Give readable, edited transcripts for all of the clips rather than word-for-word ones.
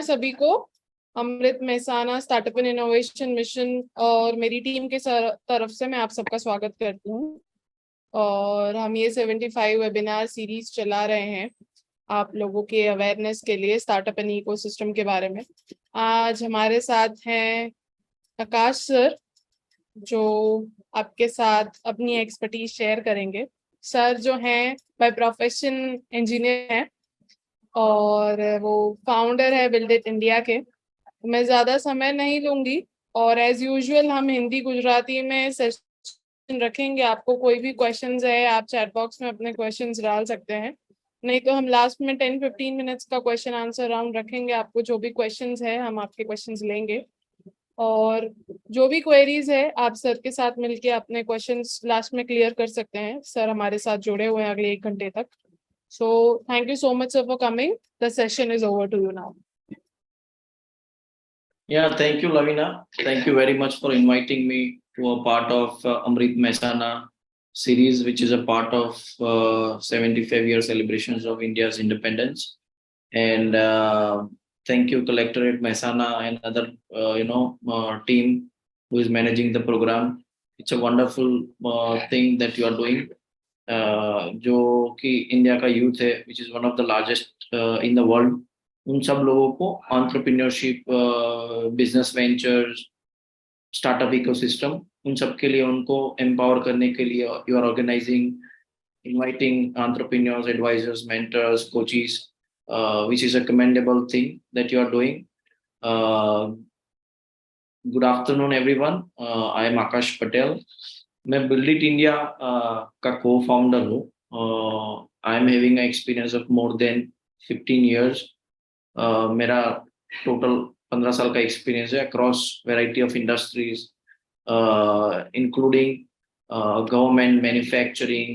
नमस्कार सभी को। Amrit Mehsana startup and innovation mission और मेरी टीम के तरफ से मैं आप सबका स्वागत करती हूँ। और हम ये 75 वेबिनार सीरीज चला रहे हैं आप लोगों के अवेयरनेस के लिए स्टार्टअप एंड इकोसिस्टम के बारे में। आज हमारे साथ हैं आकाश सर, जो आपके साथ अपनी एक्सपर्टीज शेयर करेंगे। सर जो हैं बाय प्रोफेशन इंजीनियर हैं और वो फाउंडर है बिल्ड इट इंडिया के। मैं ज़्यादा समय नहीं लूँगी और एज यूजुअल हम हिंदी गुजराती में सेशन रखेंगे। आपको कोई भी क्वेश्चंस है आप चैट बॉक्स में अपने क्वेश्चंस डाल सकते हैं, नहीं तो हम लास्ट में 10-15 मिनट्स का क्वेश्चन आंसर राउंड रखेंगे। आपको जो भी क्वेश्चंस है हम आपके क्वेश्चंस लेंगे और जो भी क्वेरीज है आप सर के साथ मिलके अपने क्वेश्चंस लास्ट में क्लियर कर सकते हैं। सर हमारे साथ जुड़े हुए हैं अगले 1 घंटे तक। So thank you so much sir for coming. The session is over to you now. Yeah, thank you, Lavina. Thank you very much for inviting me to a part of Amrit Mehsana series, which is a part of 75-year celebrations of India's independence. And thank you, Collectorate Mehsana and other, team who is managing the program. It's a wonderful thing that you are doing. जो कि India का youth है which is one of the largest in the world, उन सब लोगों को entrepreneurship, business ventures, startup ecosystem, उन सब के लिए उनको एम्पावर करने के लिए you are organising, inviting entrepreneurs, advisers, mentors, coaches, which is a commendable thing that you are doing. Good afternoon everyone. I am Akash Patel. मैं बिल्ड इट इंडिया का को फाउंडर हूँ। I am having experience of more than 15 years. मेरा total 15 साल का experience है across variety of industries, including government, manufacturing,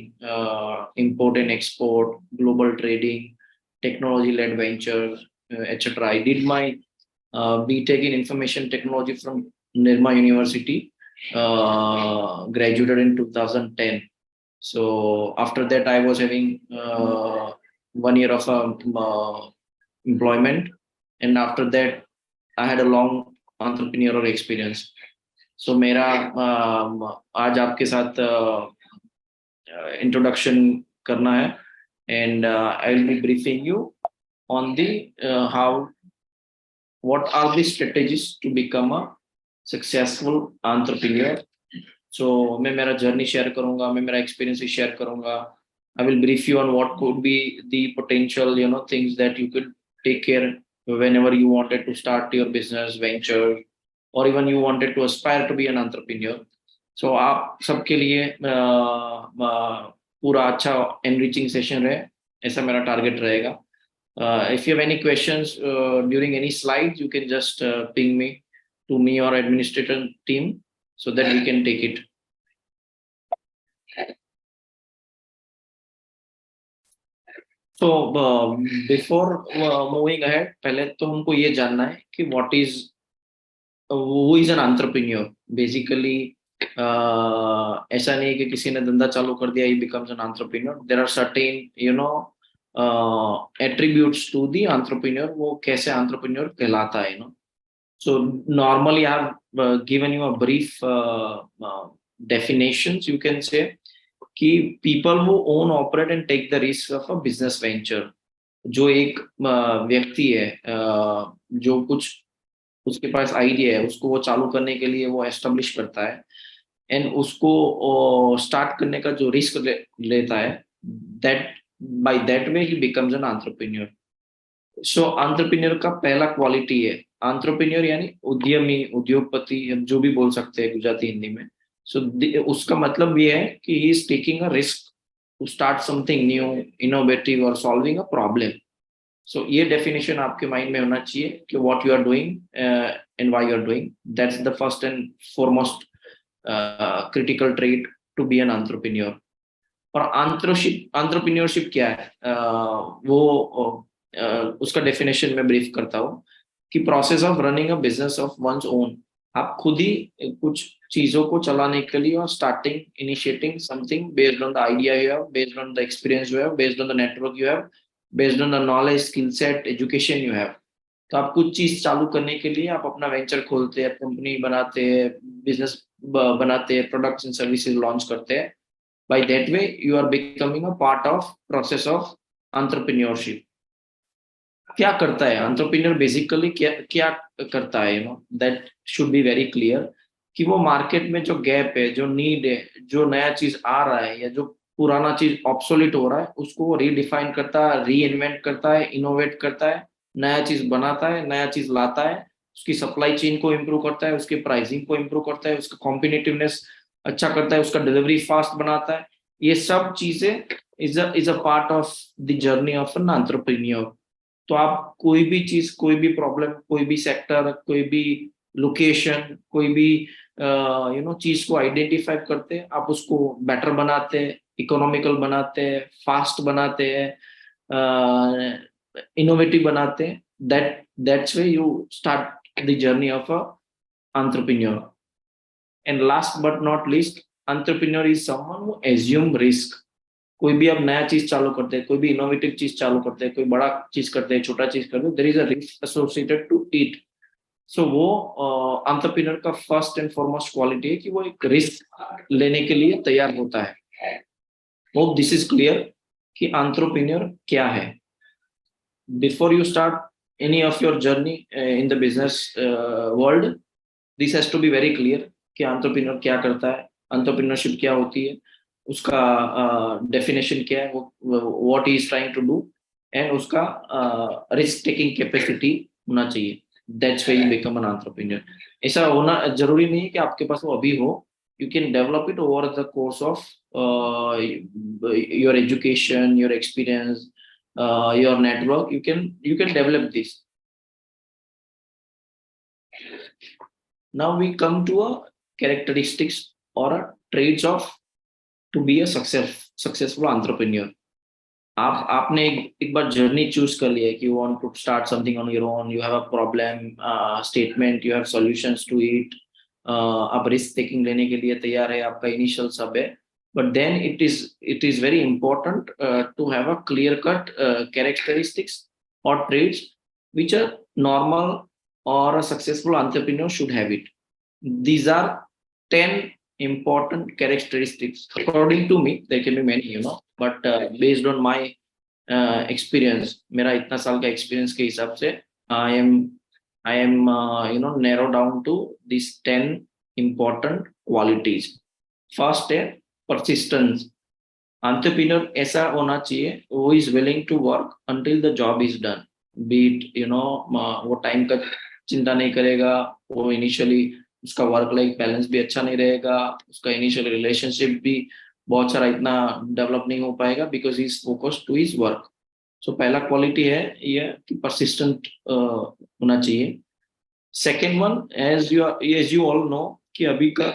import and export, global trading, technology led ventures, etc. I did my BTech in information technology from Nirma University. Graduated in 2010. So after that I was having 1 year of employment, and after that I had a long entrepreneurial experience. So मेरा आज आपके साथ introduction करना है, and I will be briefing you on the what are the strategies to become a successful entrepreneur. So मैं मेरा journey share करूंगा, मैं मेरा एक्सपीरियंस भी शेयर करूंगा. I will brief you on what could be the potential things that you could take care whenever you wanted to start your business venture or even you wanted to aspire to be an entrepreneur. So आप सबके लिए पूरा अच्छा enriching session रहे, ऐसा मेरा target रहेगा. If you have any questions during any slides, you can just ping me to me or administrator team so that we can take it. So before moving ahead, पहले तो हमको ये जानना है कि who is an entrepreneur. Basically ऐसा नहीं है कि किसी ने धंधा चालू कर दिया he becomes an entrepreneur. There are certain attributes to the entrepreneur. वो कैसे entrepreneur कहलाता है. So normally I have given you a brief definitions, you can say, कि people who own, operate and take the risk of a business venture. जो एक व्यक्ति है जो कुछ उसके पास आइडिया है, उसको वो चालू करने के लिए वो एस्टेब्लिश करता है एंड उसको स्टार्ट करने का जो रिस्क लेता है, that by that way he becomes an entrepreneur. So entrepreneur का पहला क्वालिटी है, एंटरप्रेन्योर यानी उद्यमी, उद्योगपति, हम जो भी बोल सकते हैं गुजराती हिंदी में. सो उसका मतलब ये है कि he is taking a risk to start something new, innovative और सॉल्विंग अ प्रॉब्लम. सो ये डेफिनेशन आपके माइंड में होना चाहिए कि what you are doing and why you are doing. That's the first and foremost critical trait to be an entrepreneur. और entrepreneurship क्या है, वो उसका डेफिनेशन में ब्रीफ करता हूँ कि process of running a business of one's own. आप खुद ही कुछ चीजों को चलाने के लिए और starting, initiating something based on the idea you have, based on the experience you have, based on the network you have, based on the knowledge, skill set, education you have. तो आप कुछ चीज चालू करने के लिए आप अपना वेंचर खोलते हैं, कंपनी बनाते हैं, बिजनेस बनाते हैं, प्रोडक्ट्स एंड सर्विसेज लॉन्च करते हैं. By that way, you are becoming a part of process of entrepreneurship. क्या करता है एंटरप्रेन्योर बेसिकली, क्या क्या करता है, that should be very clear. कि वो मार्केट में जो गैप है, जो नीड है, जो नया चीज आ रहा है या जो पुराना चीज ऑब्सोलीट हो रहा है, उसको रीडिफाइन करता है, री इन्वेंट करता है, इनोवेट करता है, नया चीज बनाता है, नया चीज लाता है, उसकी सप्लाई चेन को इम्प्रूव करता है, उसकी प्राइसिंग को इम्प्रूव करता है, उसका कॉम्पिटिटिवनेस अच्छा करता है, उसका डिलीवरी फास्ट बनाता है. ये सब चीजें is a part of the journey of an entrepreneur. तो आप कोई भी चीज, कोई भी प्रॉब्लम, कोई भी सेक्टर, कोई भी लोकेशन, कोई भी चीज को आइडेंटिफाई करते हैं, आप उसको बेटर बनाते हैं, इकोनॉमिकल बनाते हैं, फास्ट बनाते हैं, इनोवेटिव बनाते हैं. That's way you start the journey of a entrepreneur. And last but not least, entrepreneur is someone who assume risk. कोई भी आप नया चीज चालू करते हैं, कोई भी इनोवेटिव चीज चालू करते हैं, कोई बड़ा चीज करते हैं, छोटा चीज करते हैं, there is a risk associated to it. So वो एंटरप्रेन्योर का फर्स्ट एंड फॉरमोस्ट क्वालिटी है कि वो एक रिस्क लेने के लिए तैयार होता है. होप दिस इज क्लियर कि एंटरप्रेन्योर क्या है. Before you start any of your journey in the business world, this has to be very clear कि एंटरप्रेन्योर क्या करता है, एंटरप्रेन्योरशिप क्या होती है, उसका डेफिनेशन क्या है, what he is trying to do, and उसका रिस्क टेकिंग कैपेसिटी होना चाहिए. That's why you become an entrepreneur. ऐसा होना जरूरी नहीं है कि आपके पास वो अभी हो. You can develop it over the course of your education, your experience, your network. You can develop this. Now we come to a characteristics or a traits of to be a successful entrepreneur. आपने एक बार journey choose कर लिया है कि you want to start something on your own, you have a problem statement, you have solutions to it, आप risk taking लेने के लिए तैयार है, आपका इनिशियल सब है. But then it is very important to have a clear cut characteristics और traits which a normal or a successful entrepreneur should have it. These are 10 important characteristics according to me. There can be many, but based on my experience, मेरा इतना साल का experience के हिसाब से I am narrow down to these 10 important qualities. First है persistence. Entrepreneur ऐसा होना चाहिए who is willing to work until the job is done. बीट वो टाइम का चिंता नहीं करेगा, वो इनिशियली उसका वर्क लाइफ बैलेंस भी अच्छा नहीं रहेगा, उसका इनिशियल रिलेशनशिप भी बहुत सारा इतना डेवलप नहीं हो पाएगा because he is focused to his work. So पहला क्वालिटी है ये कि परसिस्टेंट होना चाहिए. Second one, as you all know कि अभी का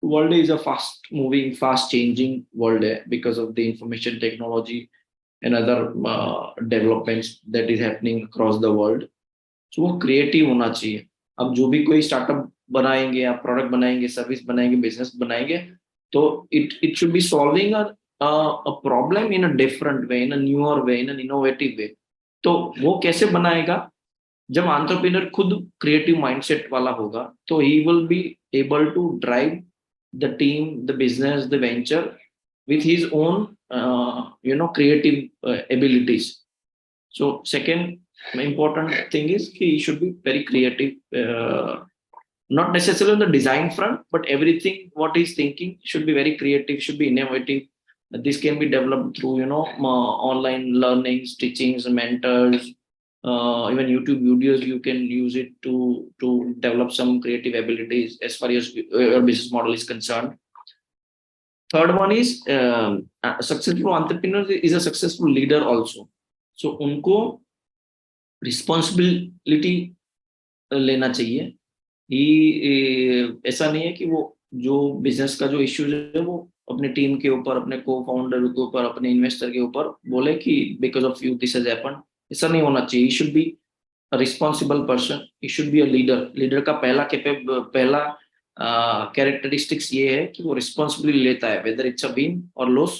world is a fast moving, fast changing world है because of the information technology and other developments that is happening across the world. So वो क्रिएटिव होना चाहिए. अब जो भी कोई स्टार्टअप बनाएंगे, आप प्रोडक्ट बनाएंगे, सर्विस बनाएंगे, बिजनेस बनाएंगे, तो it should be solving a problem in a different way, in a newer way, in an innovative वे. तो वो कैसे बनाएगा? जब एंटरप्रेन्योर खुद क्रिएटिव माइंडसेट वाला होगा, तो he will be able to drive the team, the business, the venture with his own creative abilities. So second important thing is he should be very creative, not necessarily on the design front, but everything what he's thinking should be very creative, should be innovative. This can be developed through online learnings, teachings, mentors, even YouTube videos. You can use it to develop some creative abilities as far as your business model is concerned. Third one is a successful entrepreneur is a successful leader also. So उनको responsibility लेना चाहिए. ऐसा नहीं है कि वो जो business का जो इश्यूज है वो अपने टीम के ऊपर, अपने को फाउंडर के ऊपर, अपने इन्वेस्टर के ऊपर बोले कि because of you this has happened. ऐसा नहीं होना चाहिए. He should be a responsible person, he should be a leader. Leader का पहला कैरेक्टरिस्टिक्स ये है कि वो रिस्पॉन्सिबिलिटी लेता है, वेदर इट्स अ विन और loss,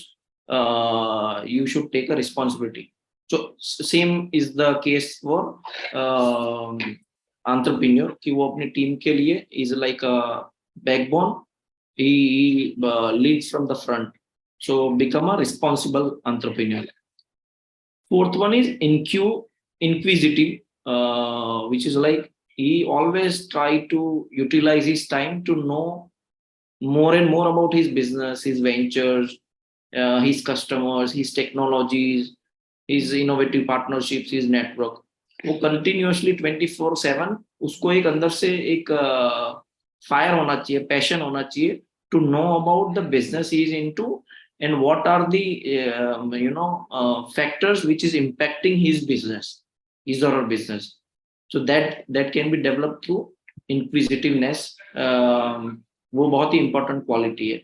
you should take a responsibility. So same is the case for entrepreneur कि वो अपनी टीम के लिए is like a backbone. He leads from the front. So become a responsible entrepreneur. Fourth one is inquisitive, which is like he always try to utilize his time to know more and more about his business, his ventures, his customers, his technologies, his innovative partnerships, his network. वो continuously 24/7 उसको एक अंदर से एक fire होना चाहिए, passion होना चाहिए to know about the business he is into and what are the factors which is impacting his business, his or her business. So that can be developed through inquisitiveness. वो बहुत ही important quality है.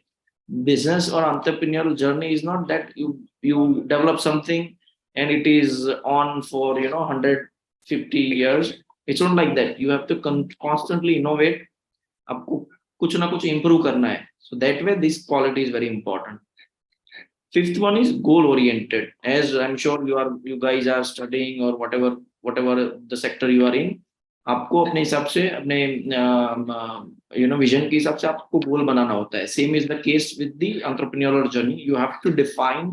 Business or entrepreneurial journey is not that you develop something and it is on for 150 years. It's not like that. You have to constantly innovate. आपको कुछ ना कुछ improve करना है. So that way this quality is very important. Fifth one is goal oriented. As I'm sure you guys are studying or whatever the sector you are in, आपको अपने हिसाब से अपने विजन के हिसाब से आपको गोल बनाना होता है. Same is the case with the entrepreneurial journey. You have to define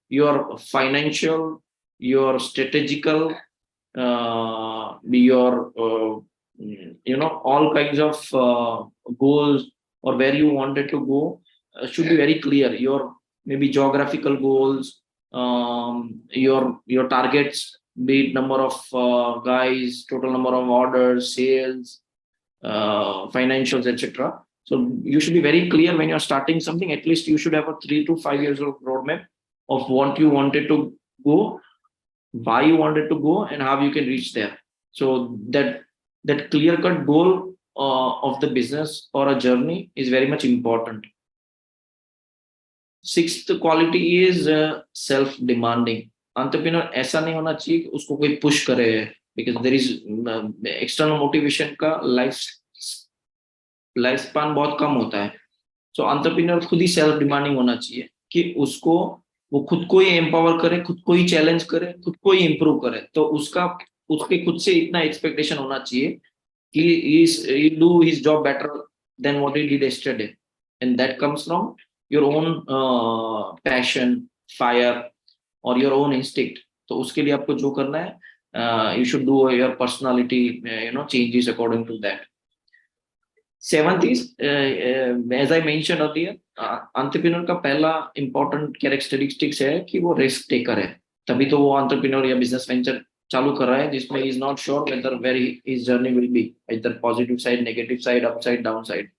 your financial, your strategical, your all kinds of goals or where you wanted to go should be very clear. Your maybe geographical goals, your targets, be it number of guys, total number of orders, sales, financials, etc. So you should be very clear when you're starting something. At least you should have a 3 to 5 years of roadmap of what you wanted to go, why you wanted to go, and how you can reach there. So that clear cut goal of the business or a journey is very much important. Sixth quality is self demanding. Entrepreneur ऐसा नहीं होना चाहिए कि उसको कोई push करे, because there is external motivation का life span बहुत कम होता है. So entrepreneur खुद ही self demanding होना चाहिए कि उसको वो खुद को ही empower करे, खुद को ही challenge करे, खुद को ही improve करे. तो उसके खुद से इतना expectation होना चाहिए कि he do his job better than what he did yesterday, and that comes from your own passion, fire, or your own instinct. तो उसके लिए आपको जो करना है, you should do your personality, changes according to that. Seventh is, as I mentioned earlier, entrepreneur का पहला important characteristics है कि वो risk taker है. तभी तो वो entrepreneur या business venture चालू कर रहा है जिसमें he is not sure whether where his journey will be, either positive side, negative side, upside, downside.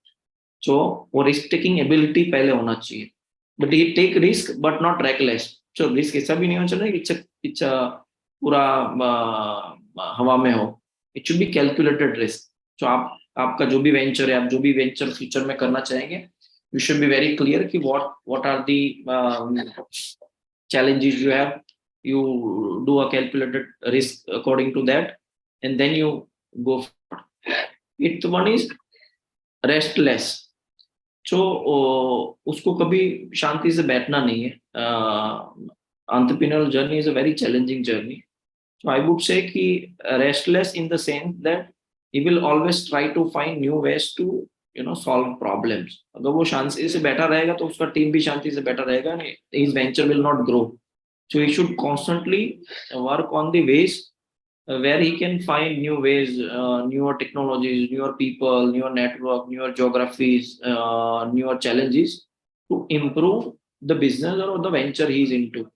So वो risk taking ability पहले होना चाहिए. But he take risk but not reckless. So risk ऐसा भी नहीं होना चाहिए कि it's पूरा हवा में हो. It should be calculated risk. So आपका जो भी venture है, आप जो भी venture future में करना चाहेंगे, you should be very clear कि what are the challenges you have. You do a calculated risk according to that, and then you go for it. Eighth one is restless. So उसको कभी शांति से बैठना नहीं है. Entrepreneurial journey is a very challenging journey. So I would say कि restless in the sense that he will always try to find new ways to solve problems. अगर वो शांति से बैठा रहेगा तो उसका टीम भी शांति से बैठा रहेगा. His venture will not grow. So he should constantly work on the ways where he can find new ways, newer technologies, newer people, newer network, newer geographies, newer challenges to improve the business or the venture he is into.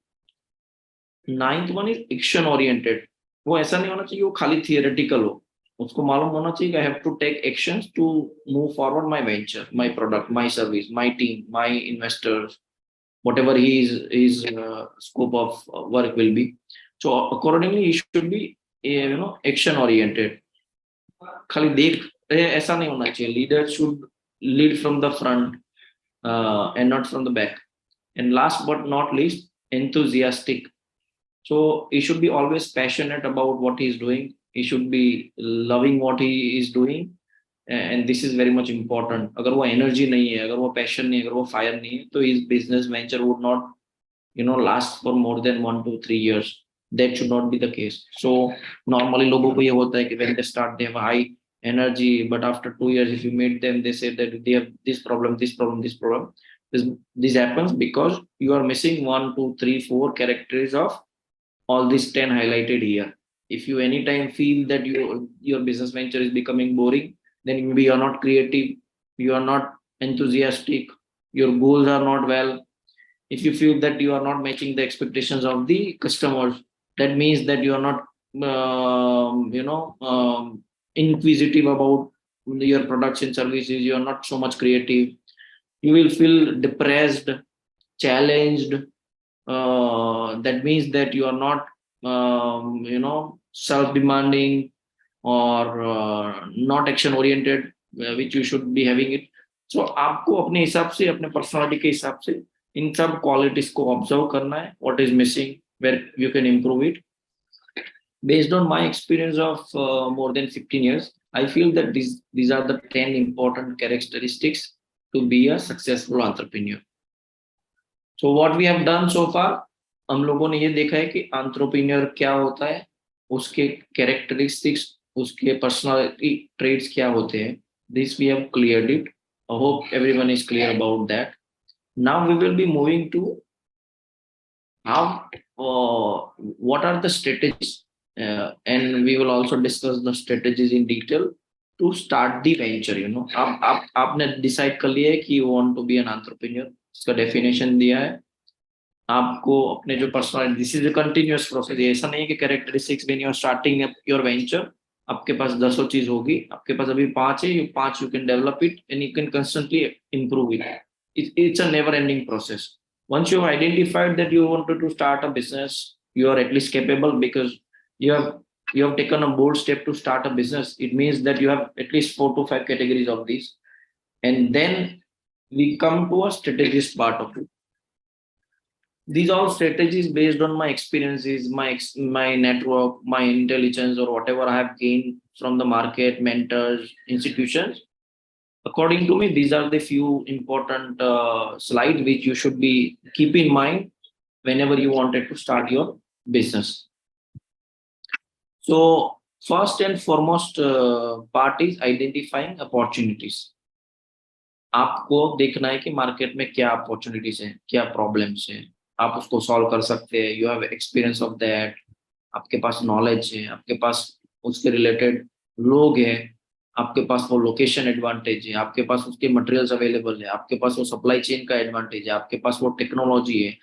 Ninth one is action oriented. वो ऐसा नहीं होना चाहिए वो खाली theoretical हो. उसको मालूम होना चाहिए कि I have to take actions to move forward my venture, my product, my service, my team, my investors, whatever his scope of work will be. So accordingly he should be action oriented. खाली देख रहे ऐसा नहीं होना चाहिए. Leader should lead from the front and not from the back. And last but not least, enthusiastic. So he should be always passionate about what he is doing. He should be loving what he is doing, and this is very much important. अगर वो energy नहीं है, अगर वो passion नहीं है, अगर वो fire नहीं है, तो his business venture would not last for more than 1 to 3 years. that should not be the case. So normally लोगों को ये होता है कि when they start they have high energy, but after 2 years if you meet them they say that they have this problem, this problem, this problem. This happens because you are missing 1, 2, 3, 4 characters of all these 10 highlighted here. If you anytime feel that your business venture is becoming boring, then maybe you are not creative, you are not enthusiastic, your goals are not well. If you feel that you are not matching the expectations of the customers, that means that you are not inquisitive about your products and services, you are not so much creative, you will feel depressed, challenged. That means that you are not self-demanding or not action oriented, which you should be having it. So आपको अपने हिसाब से, अपने personality के हिसाब से इन सब qualities को ऑब्जर्व करना है, what is missing, where you can improve it. Based on my experience of more than 15 years, I feel that these are the 10 important characteristics to be a successful entrepreneur. So what we have done so far, हम लोगों ने ये देखा है कि entrepreneur क्या होता है, उसके कैरेक्टरिस्टिक्स, उसके पर्सनालिटी ट्रेट्स क्या होते हैं. This we have cleared it. I hope everyone is clear about that. Now we will be moving to how what are the strategies, and we will also discuss the strategies in detail to start the venture. आपने decide कर लिया है कि you want to be an entrepreneur, इसका definition दिया है आपको अपने जो personal. This is a continuous process. ऐसा नहीं है कि characteristics when you are starting your venture आपके पास 10 चीज होगी, आपके पास अभी 5 है, ये 5 you can develop it and you can constantly improve it. It's a never ending process. Once you have identified that you wanted to start a business, you are at least capable because you have taken a bold step to start a business. It means that you have at least 4 to 5 categories of these, and then we come to a strategist part of it. These are strategies based on my experiences, my network, my intelligence, or whatever I have gained from the market, mentors, institutions. According to me, these are the few important slides which you should be keep in mind whenever you wanted to start your business. So first and foremost part is identifying opportunities. आपको देखना है कि market में क्या opportunities हैं, क्या problems हैं, आप उसको सॉल्व कर सकते हैं. You have experience of that, आपके पास नॉलेज है, आपके पास उसके रिलेटेड लोग हैं, आपके पास वो लोकेशन एडवांटेज है, आपके पास उसके मटेरियल्स अवेलेबल है, आपके पास वो सप्लाई चेन का एडवांटेज है, आपके पास वो टेक्नोलॉजी है,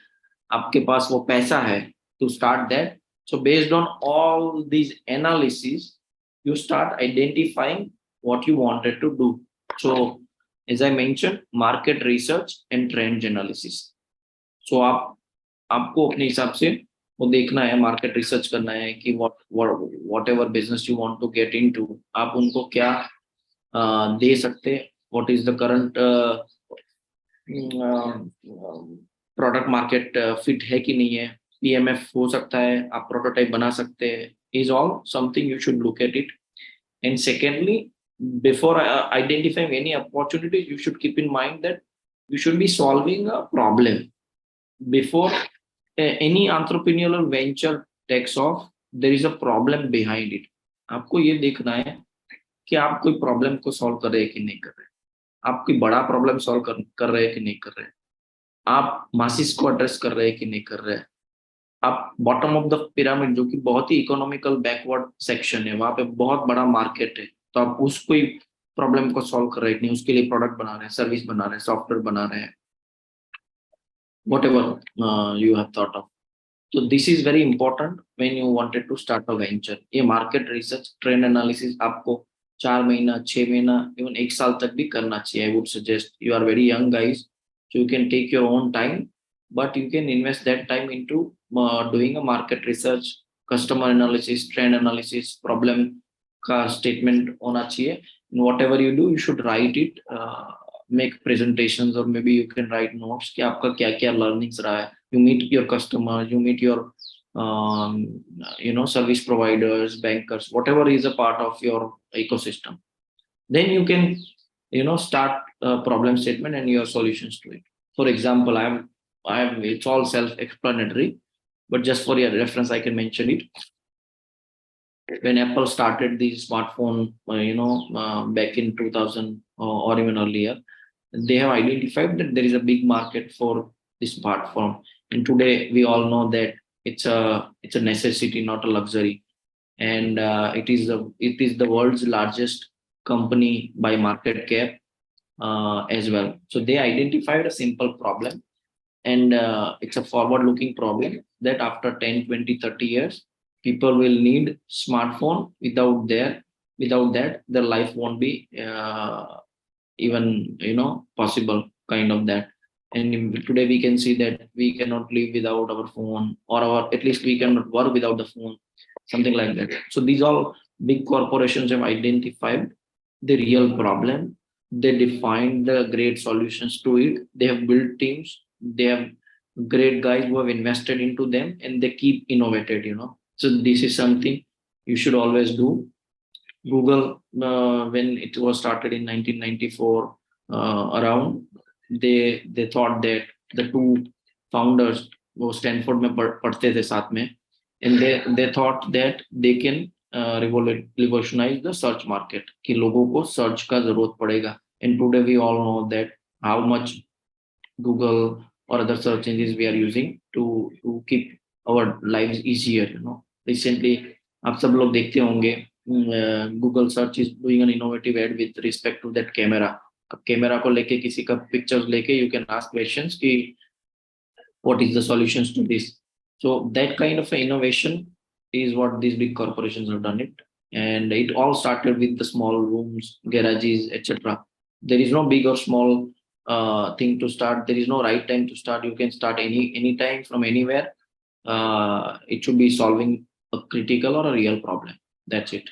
आपके पास वो पैसा है to start that. So based on all these analysis you start identifying what you wanted to do. So as I mentioned, market research and trend analysis. So आपको अपने हिसाब से वो देखना है, मार्केट रिसर्च करना है कि whatever business you want to get into, आप उनको क्या दे सकते हैं, what is the current product market fit है कि नहीं है, पीएमएफ हो सकता है, आप प्रोटोटाइप बना सकते हैं. Is all something you should look at it. And secondly, before identifying any opportunity, you should keep in mind that you should be solving a problem. Before any entrepreneurial venture takes off, there is a problem behind it. आपको ये देखना है कि आप कोई problem को solve कर रहे हैं कि नहीं कर रहे, आप कोई बड़ा प्रॉब्लम सॉल्व कर रहे हैं कि नहीं कर रहे, आप मासिस को एड्रेस कर रहे हैं कि नहीं कर रहे, आप बॉटम ऑफ द पिरामिड जो कि बहुत ही इकोनॉमिकल बैकवर्ड सेक्शन है, वहां पे बहुत बड़ा मार्केट है, तो आप उस कोई प्रॉब्लम को सॉल्व कर रहे हैं, उसके लिए प्रोडक्ट बना रहे हैं, सर्विस बना रहे हैं, सॉफ्टवेयर बना रहे हैं, whatever you have thought of. So this is very important when you wanted to start a venture. ये मार्केट रिसर्च, ट्रेंड एनालिसिस आपको 4 महीना, 6 महीना, इवन 1 साल तक भी करना चाहिए. I would suggest, you are very young guys, so you can take your own time, but you can invest that time into doing a market research, customer analysis, trend analysis, problem का statement होना चाहिए. And whatever you do, you should write it, make presentations, or maybe you can write notes कि आपका क्या क्या learnings रहा है. You meet your customers, you meet your service providers, bankers, whatever is a part of your ecosystem. Then you can start a problem statement and your solutions to it. For example, I am it's all self-explanatory, but just for your reference, I can mention it. When Apple started the smartphone, back in 2000 or even earlier, they have identified that there is a big market for this smartphone. And today we all know that it's a necessity, not a luxury. And it is the world's largest company by market cap as well. So they identified a simple problem, and it's a forward looking problem that after 10, 20, 30 years people will need smartphone. Without that their life won't be even possible, kind of that. And today we can see that we cannot live without our phone, or at least we cannot work without the phone, something like that. So these all big corporations have identified the real problem. They defined the great solutions to it. They have built teams. They have great guys who have invested into them, and they keep innovated. So this is something you should always do. Google, when it was started in 1994, around, they thought that the two founders वो Stanford में पढ़ते थे साथ में, and they thought that they can revolutionize the search market, कि लोगों को search का जरूरत पड़ेगा. And today we all know that how much Google or other search engines we are using to keep our lives easier. Recently आप सब लोग देखते होंगे, Google search is doing an innovative ad with respect to that camera. अब camera को लेके किसी का पिक्चर्स लेके you can ask questions कि what is the solutions to this. So that kind of innovation is what these big corporations have done it. And it all started with the small rooms, garages, etc. There is no big or small thing to start. There is no right time to start. You can start any time from anywhere. It should be solving a critical or a real problem. That's it.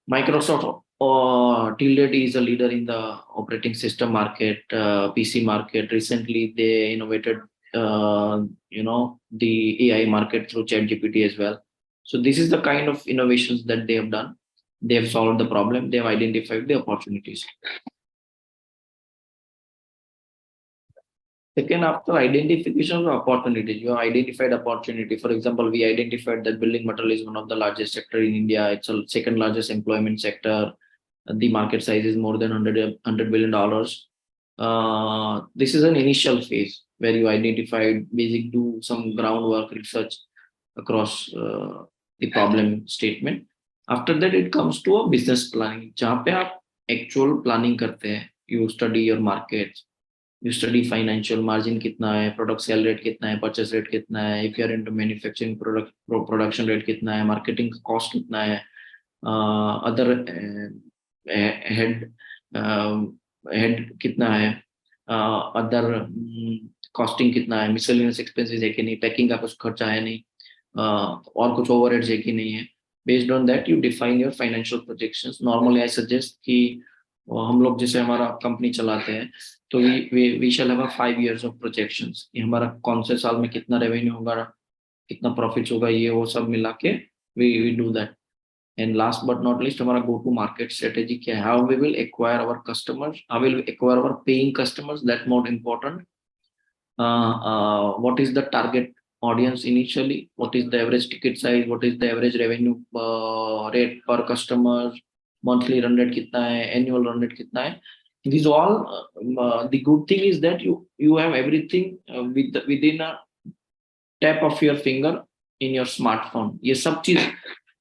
Microsoft till date is a leader in the operating system market, PC market. Recently, they innovated, the AI market through ChatGPT as well. So this is the kind of innovations that they have done. They have solved the problem. They have identified the opportunities. Second, after identification of opportunities, you have identified opportunity. For example, we identified that building material is one of the largest sector in India. It's the second largest employment sector. The market size is more than $100 billion. This is an initial phase where you identified do some groundwork research across the problem statement. After that, it comes to a business planning. जहाँ पे आप actual planning करते हैं, you study your markets, you study financial margin कितना है, product sale rate कितना है, purchase rate कितना है, if you are into manufacturing production rate कितना है, marketing cost कितना है, other head कितना है, other costing कितना है, miscellaneous expenses है कि नहीं, packing का कुछ खर्चा है नहीं, और कुछ overheads है कि नहीं है. Based on that, you define your financial projections. Normally, I suggest कि हम लोग जैसे हमारा कंपनी चलाते हैं, तो we shall have a 5 years of projections कि हमारा कौन से साल में कितना रेवेन्यू होगा, कितना प्रॉफिट होगा, ये वो सब मिला के we do that. And last but not least, हमारा go to market strategy क्या है, how we will acquire our customers, how we will acquire our paying customers, that more important. What is the target audience initially, what is the average ticket size, what is the average revenue rate per customer, monthly run rate कितना है, annual run rate कितना है. These all the good thing is that you have everything within a tap of your finger in your smartphone. ये सब चीज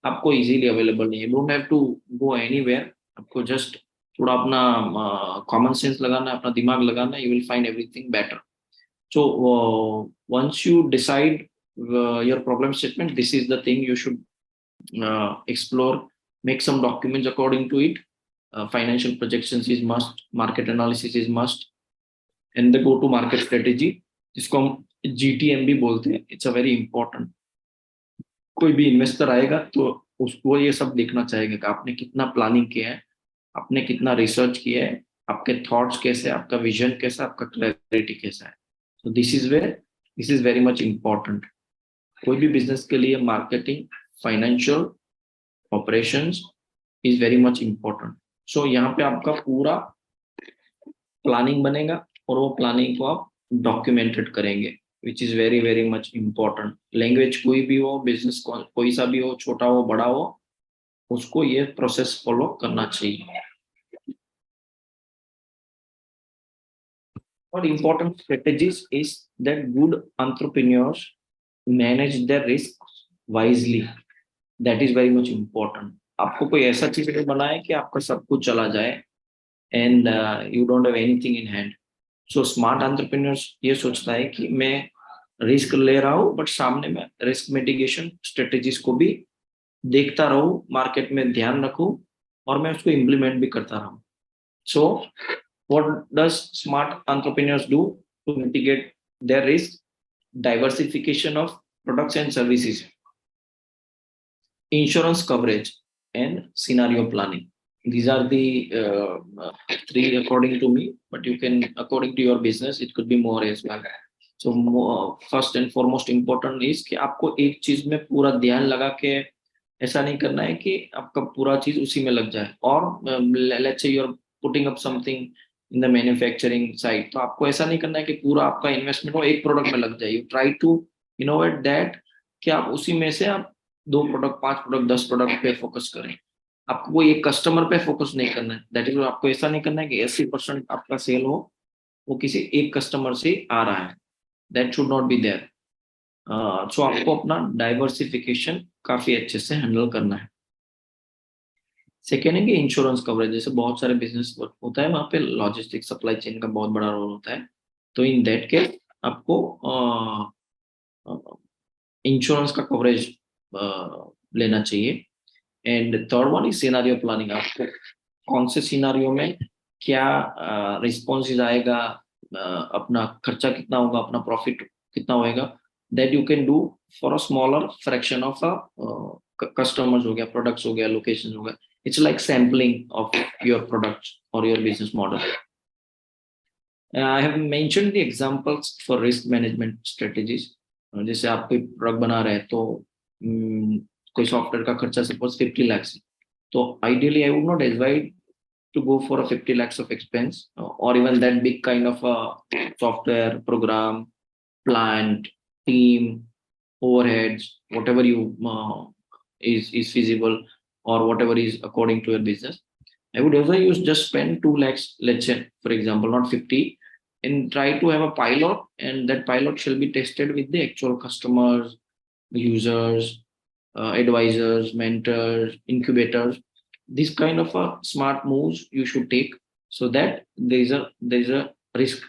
आपको easily available नहीं है. You don't have to go anywhere. आपको just थोड़ा अपना common sense लगाना, अपना दिमाग लगाना, you will find everything better. So once you decide your problem statement, this is the thing you should explore. Make some documents according to it. Financial projections is must. Market analysis is must. And the go-to-market strategy, जिसको हम GTM भी बोलते हैं, it's a very important. कोई भी investor आएगा तो उसको ये सब देखना चाहेगा कि आपने कितना प्लानिंग किया है, आपने कितना रिसर्च किया है, आपके थॉट्स कैसे, आपका विजन कैसा, आपका क्लैरिटी कैसा है. So this is very much important. कोई भी बिजनेस के लिए marketing, financial, operations is very much important. So यहाँ पे आपका पूरा प्लानिंग बनेगा और वो प्लानिंग को आप डॉक्यूमेंटेड करेंगे. which is very very much important. Language कोई भी हो, बिजनेस कोई सा भी हो, छोटा हो बड़ा हो, उसको ये प्रोसेस फॉलो करना चाहिए. What important strategies is that good entrepreneurs manage their risks wisely. That is very much important. आपको कोई ऐसा चीज नहीं बनाए कि आपका सब कुछ चला जाए and you don't have anything in hand. So smart entrepreneurs ये सोचता है कि मैं रिस्क ले रहा हूँ बट सामने में रिस्क मिटिगेशन स्ट्रेटेजीज को भी देखता रहूं, मार्केट में ध्यान रखूं और मैं उसको इम्प्लीमेंट भी करता रहूं. सो what does smart entrepreneurs do to mitigate their risk? Diversification of products and services, insurance coverage, and scenario planning. These are the three according to me, but you can, according to your business, it could be more as well. So first and foremost important is कि आपको एक चीज में पूरा ध्यान लगा के ऐसा नहीं करना है कि आपका पूरा चीज उसी में लग जाए. और let's say you're putting up something in the manufacturing side, तो आपको ऐसा नहीं करना है कि पूरा आपका इन्वेस्टमेंट हो एक प्रोडक्ट में लग जाए. You try to innovate that कि आप उसी में से आप 2 प्रोडक्ट, 5 प्रोडक्ट, 10 प्रोडक्ट पे फोकस करें. आपको कोई एक कस्टमर पे फोकस नहीं करना है. दैट इज, आपको ऐसा नहीं करना है कि 80% आपका सेल हो वो किसी एक कस्टमर से आ रहा है. That should not be there. So आपको अपना डाइवर्सिफिकेशन काफी अच्छे से हैंडल करना है. सेकेंड है कि इंश्योरेंस कवरेज. जैसे बहुत सारे बिजनेस होता है, वहाँ पे लॉजिस्टिक सप्लाई चेन का बहुत बड़ा रोल होता है. तो इन दैट केस आपको इंश्योरेंस का कवरेज लेना चाहिए. And third one is scenario planning. आपको कौन से सिनेरियो में क्या रिस्पॉन्स आएगा, अपना खर्चा कितना होगा, अपना प्रॉफिट कितना होएगा, that you can do for a smaller fraction of customers हो गया, प्रोडक्ट्स हो गया, लोकेशन हो गया. It's like sampling of your products और your business model. I have mentioned the examples for risk management strategies. जैसे आप कोई प्रोडक्ट बना रहे हैं तो कोई सॉफ्टवेयर का खर्चा सपोज 50 लाख, तो ideally I would not advise to go for a 50 lakhs of expense or even that big kind of a software program, plant, team, overheads, whatever you is feasible or whatever is according to your business. I would ever use just spend 2 lakhs, let's say, for example, not 50, and try to have a pilot, and that pilot shall be tested with the actual customers, users, advisors, mentors, incubators. This kind of smart moves you should take so that there's a risk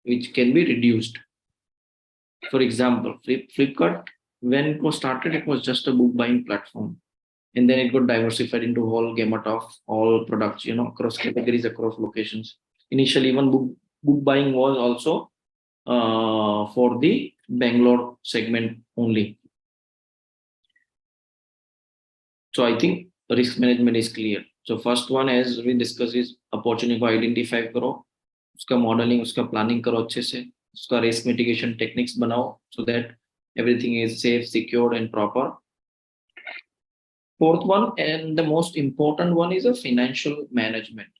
which can be reduced. For example, Flipkart, when it was started, it was just a book buying platform, and then it got diversified into whole gamut of all products, across categories, across locations. Initially, even book buying was also for the Bangalore segment only. So I think risk management is clear. So first one, as we discussed, is opportunity को identify करो, उसका modeling, उसका planning करो अच्छे से, उसका risk mitigation techniques बनाओ so that everything is safe, secured and proper. Fourth one and the most important one is a financial management.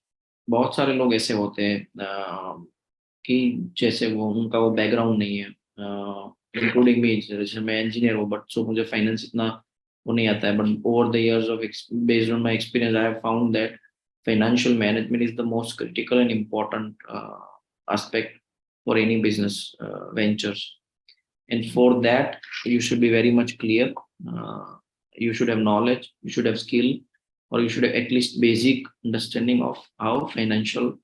बहुत सारे लोग ऐसे होते हैं कि जैसे उनका वो background नहीं है, including me. जैसे मैं engineer हूँ but so मुझे finance इतना वो नहीं आता है. But over the years of based on my experience, I have found that financial management is the most critical and important aspect for any business ventures. And for that, you should be very much clear. You should have knowledge, you should have skill, or you should have at least basic understanding of how financials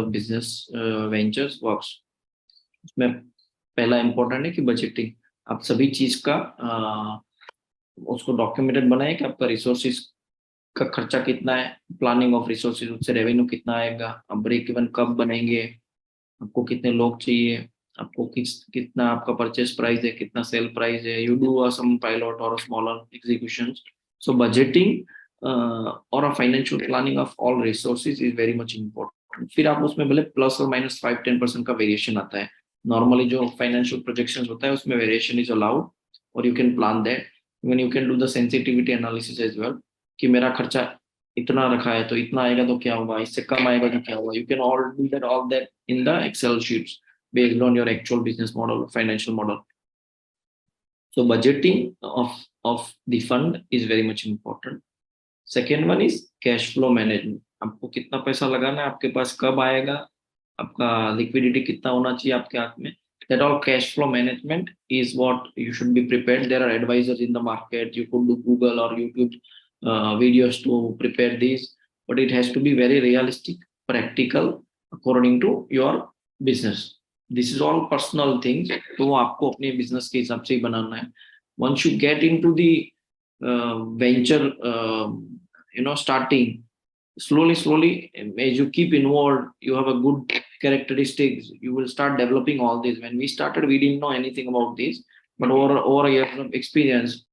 of business ventures works. उसमें पहला important है कि budgeting. आप सभी चीज का उसको documented बनाए कि आपका रिसोर्सेज का खर्चा कितना है, प्लानिंग ऑफ रिसोर्सेज, उससे रेवेन्यू कितना आएगा, आप ब्रेक इवन कब बनेंगे, आपको कितने लोग चाहिए, आपको कितना आपका परचेस प्राइस है, कितना सेल प्राइस है. यू डू सम पायलट और स्मॉलर एग्जीक्यूशंस. सो बजटिंग और financial planning of all resources is very much important. फिर आप उसमें भले प्लस और माइनस 5-10% का वेरिएशन आता है. Normally जो financial projections होता है उसमें variation is allowed or you can plan that. Even you can do the sensitivity analysis as well कि मेरा खर्चा इतना रखा है तो इतना आएगा तो क्या होगा, इससे कम आएगा तो क्या होगा. You can all that in the Excel sheets based on your actual business model, financial model. So budgeting of the fund is very much important. Second one is cash flow management. आपको कितना पैसा लगाना है, आपके पास कब आएगा, आपका liquidity कितना होना चाहिए आपके हाथ में. That all cash flow management is what you should be prepared. There are advisors in the market. You could do Google or YouTube videos to prepare these, but it has to be very realistic, practical, according to your business. This is all personal things. तो वो आपको अपने business के हिसाब से ही बनाना है. Once you get into the venture, starting slowly, as you keep involved, you have a good characteristics, you will start developing all this. When we started, we didn't know anything about this, but over years of experience,